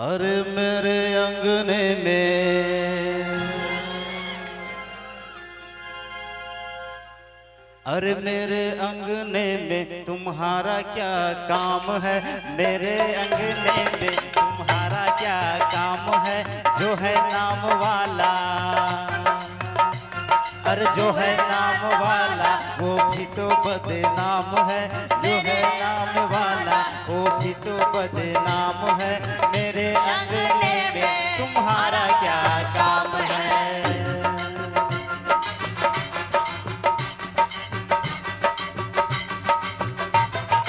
अरे मेरे अंगने में, अरे मेरे अंगने में तुम्हारा क्या काम है। मेरे अंगने में तुम्हारा क्या काम है। जो है नाम वाला, अरे जो है नाम वाला वो भी तो बदनाम है। जो है नाम वाला वो भी तो बदनाम है। मेरे अंगने में तुम्हारा क्या काम है।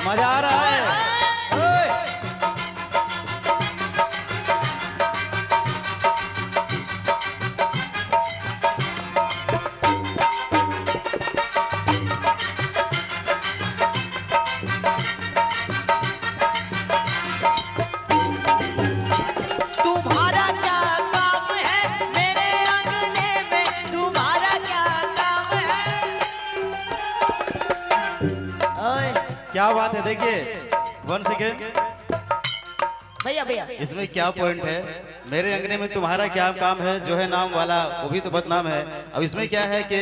मजा आ रहा है। तुम्हारा क्या काम है मेरे अंगने में, तुम्हारा क्या काम है। ओए क्या बात है। देखिए वन सेकेंड, भैया भैया इसमें क्या पॉइंट है। मेरे अंगने में तुम्हारा क्या काम है। जो है नाम वाला वो भी तो बदनाम है। अब इसमें क्या है कि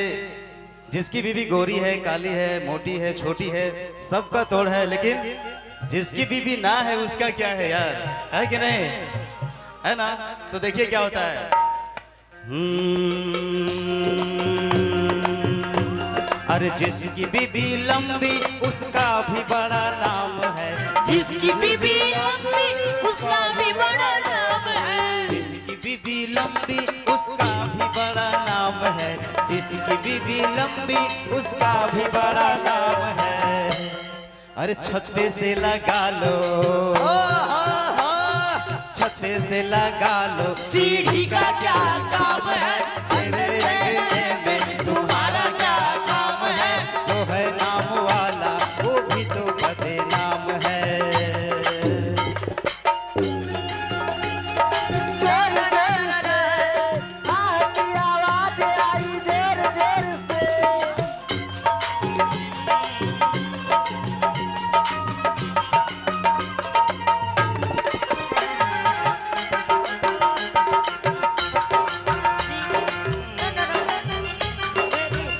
जिसकी बीवी गोरी है, काली है, मोटी है, छोटी है, सबका तोड़ है, लेकिन जिसकी बीवी ना है उसका क्या है यार, है कि नहीं, है ना। तो देखिए क्या होता है। अरे जिसकी बीबी लंबी उसका भी बड़ा नाम है। जिसकी बीबी लंबी उसका भी बड़ा नाम है। जिसकी बीबी लंबी उसका भी बड़ा नाम है। जिसकी बीबी लंबी उसका भी बड़ा नाम है। अरे छत्ते से लगा लो, छत्ते से लगा लो, सीढ़ी का क्या काम है। तेरे अंगने में तुम्हारा क्या काम है। जो है नाम वाला वो भी तो बदनाम है। आवाज आई जोर जोर से।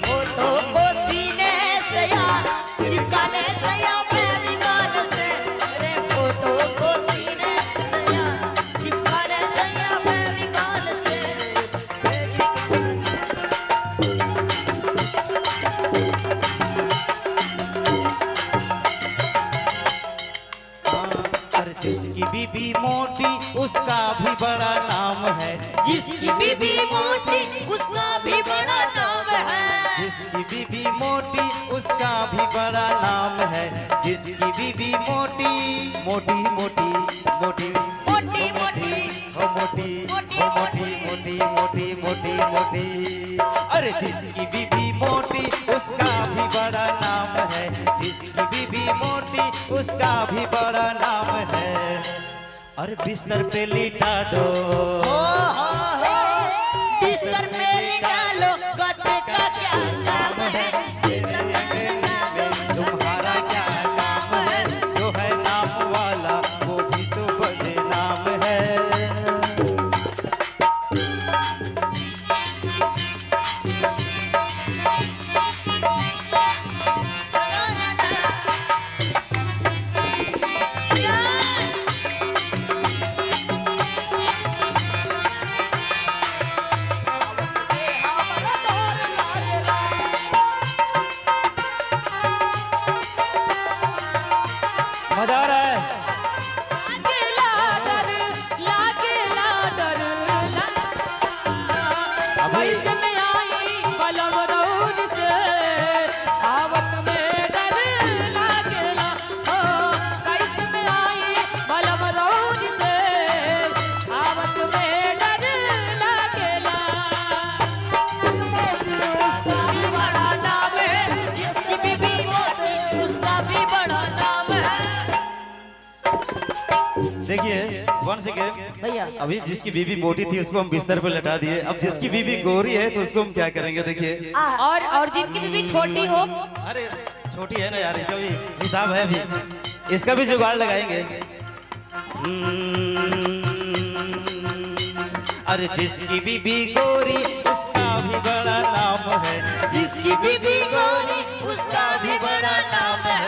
फोटो को सीने से या चिपका ले सया फेविकॉल से। रे फोटो को सीने से या चिपका ले सया फेविकॉल से। अरे जिसकी बीबी मोटी उसका भी बड़ा नाम है। जिसकी बीबी मोटी उसका भी बड़ा नाम है। जिसकी बीबी मोटी उसका भी बड़ा नाम है। जिसकी बीबी मोटी मोटी मोटी मोटी मोटी मोटी ओ मोटी ओ मोटी मोटी मोटी मोटी मोटी। अरे जिसकी बीबी मोटी उसका भी बड़ा नाम है। जिसकी बीबी मोटी उसका भी बड़ा नाम है। अरे बिस्तर पे लिटा दो, बिस्तर पे लिटा लो, गद्दे का क्या काम है। तुम्हारा क्या काम है। जो है नाम वाला वो भी तो बदनाम है। मजा आ रहा है। देखिए वन सेकेंड भैया अभी जिसकी बीवी मोटी थी उसको हम बिस्तर पे लटा दिए। अब जिसकी बीवी गोरी है तो उसको हम क्या करेंगे। देखिए और जिनकी बीवी छोटी हो, अरे छोटी है ना यार, इसका भी हिसाब है, अभी इसका भी जुगाड़ लगाएंगे। अरे जिसकी बीबी गोरी उसका भी बड़ा नाम है, जिसकी बीबी गोरी उसका भी बड़ा नाम है।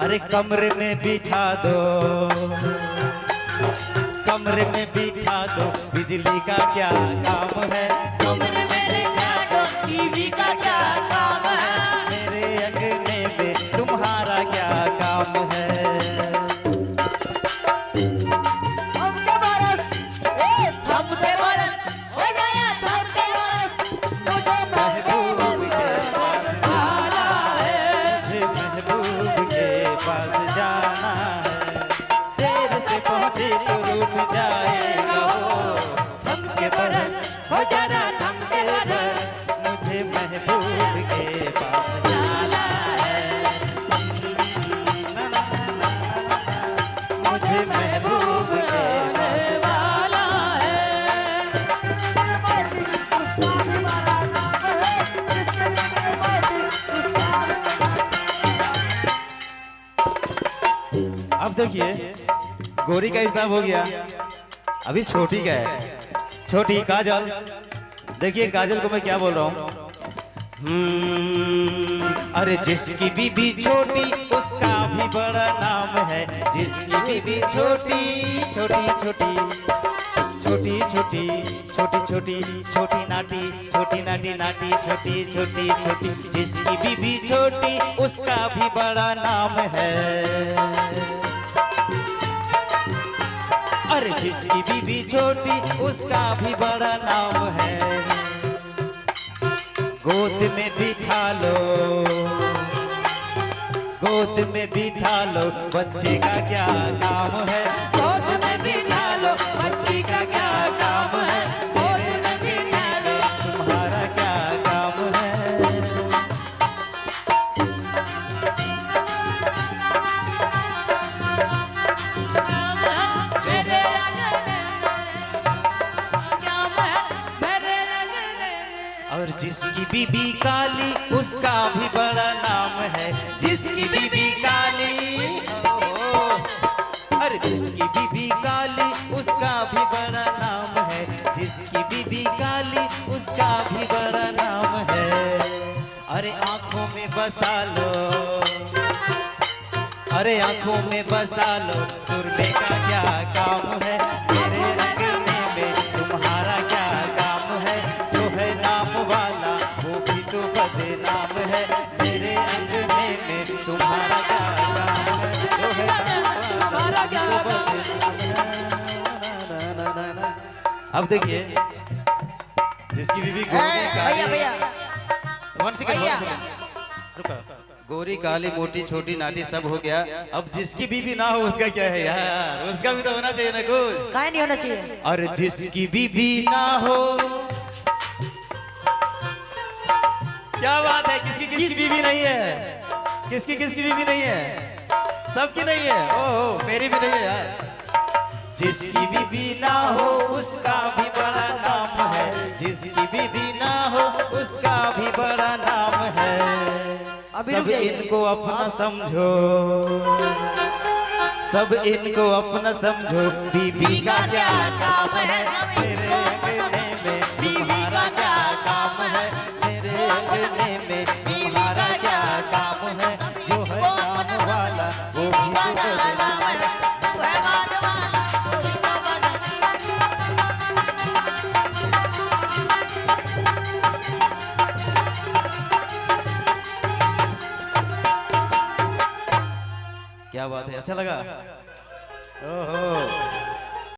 अरे कमरे में बिठा दो, कमरे में बिठा दो, बिजली का क्या काम है, कमरे में लेटा दो, टीवी का क्या काम है, मेरे अंगने में तुम्हारा क्या काम है। थमके बरस, थमके बरस, ओ जरा थमके बरस, मुझे महबूब मुझे महबूब के पास जाना है, देर से पहुंचे तो रुक जाएगा वो, थमके बरस हो जरा थमके बरस, मुझे महबूब के पास जाना है, मुझे महबूब के पास वाला है। अब देखिए गोरी का हिसाब हो गया, अभी छोटी का है, छोटी काजल। देखिए काजल को मैं क्या बोल रहा हूँ। अरे जिसकी बीबी छोटी उसका भी बड़ा नाम है, जिसकी बीबी छोटी छोटी छोटी छोटी छोटी छोटी छोटी छोटी नाटी छोटी नाटी नाटी छोटी छोटी छोटी, जिसकी बीबी छोटी उसका भी बड़ा नाम है। अरे जिसकी बीबी छोटी उसका भी बड़ा नाम है, गोद में बिठा लो, गोद में बिठा लो, बच्चे का क्या काम है, गोद में बिठा लो, बच्ची का क्या काम है, गोद में बिठा लो, तुम्हारा क्या काम है। मेरे अंगने में क्या है, मेरे अंगने में। और जिसकी बीबी काली उसका भी बड़ा नाम है, जिसकी बीबी काली, अरे जिसकी बीबी काली उसका भी बड़ा नाम है, जिसकी बीबी काली उसका भी बड़ा नाम है। अरे आंखों में बसा लो, अरे आंखों में बसा लो, सुरमे का क्या काम है, मेरे अंगने में तुम्हारा क्या काम है, जो है नाम वाला वो भी तो बदनाम है, मेरे अंगने में तुम्हारा क्या काम है, जो है नाम वाला वो भी तो बदनाम है। अब देखिए जिसकी बीबी गोरी भैया भैया भैया। रुको, गोरी काली मोटी छोटी नाटी सब हो गया, अब जिसकी बीबी ना हो उसका क्या है यार, उसका भी तो होना चाहिए ना कुछ। काहे नहीं होना चाहिए? और जिसकी बीबी ना हो, क्या बात है, किसकी किसकी बीबी नहीं है, किसकी किसकी बीबी नहीं है, सबकी नहीं है, ओहो मेरी भी नहीं है यार। जिसकी बीबी ना हो उसका भी बड़ा नाम है, जिसकी बीबी ना हो उसका भी बड़ा नाम है। सब इनको अपना समझो, सब इनको अपना समझो, बीबी का क्या काम है, मेरे अंगने में तुम्हारा क्या काम है, मेरे अंगने में तुम्हारा क्या काम है, जो है नाम वाला वो भी तो बदनाम है। क्या बात है, अच्छा लगा। ओहो